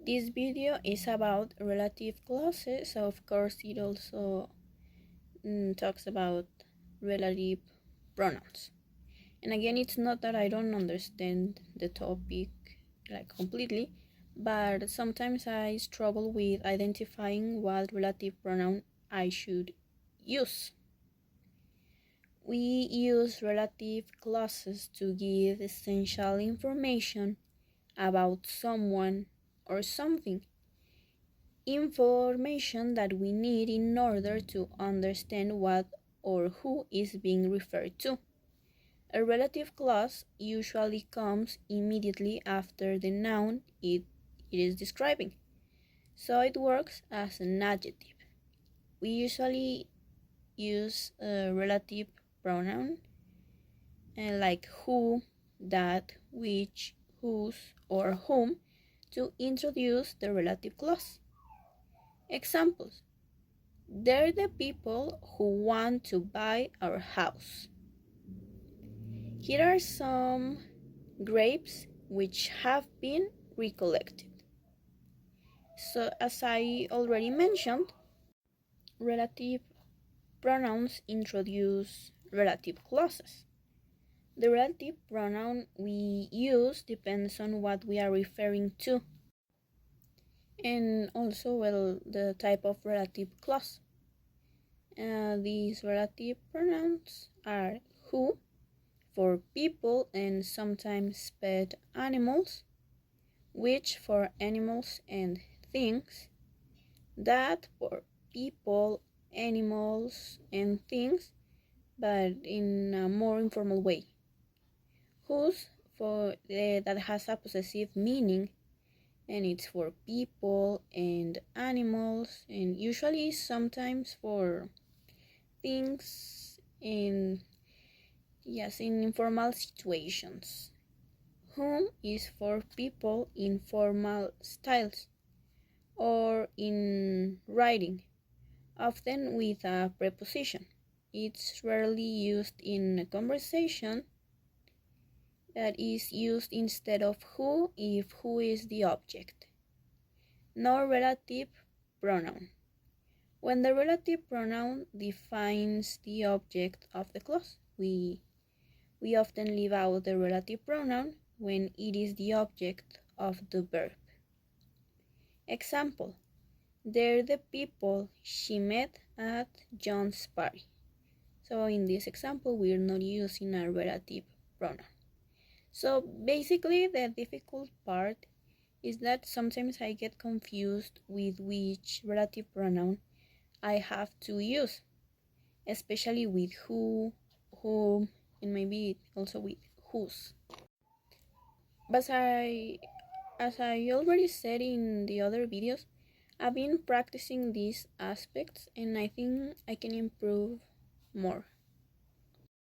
This video is about relative clauses, so of course it also talks about relative pronouns. And again, it's not that I don't understand the topic completely, but sometimes I struggle with identifying what relative pronoun I should use. We use relative clauses to give essential information about someone or something, information that we need in order to understand what or who is being referred to. A relative clause usually comes immediately after the noun it is describing, so it works as an adjective. We usually use a relative pronoun like who, that, which, whose, or whom to introduce the relative clause. Examples: they're the people who want to buy our house. Here are some grapes which have been recollected. So, as I already mentioned, relative pronouns introduce relative clauses. The relative pronoun we use depends on what we are referring to, and also, the type of relative clause. These relative pronouns are who for people and sometimes pet animals, which for animals and things, that for people, animals, and things, but in a more informal way, whose for that has a possessive meaning, and it's for people and animals, and usually sometimes for things in informal situations. Whom is for people in formal styles or in writing, often with a preposition. It's rarely used in a conversation. That is used instead of who if who is the object. No relative pronoun. When the relative pronoun defines the object of the clause, we often leave out the relative pronoun when it is the object of the verb. Example: they're the people she met at John's party. So in this example, we're not using a relative pronoun. So basically, the difficult part is that sometimes I get confused with which relative pronoun I have to use, especially with who, whom, and maybe also with whose. But as I already said in the other videos, I've been practicing these aspects and I think I can improve more.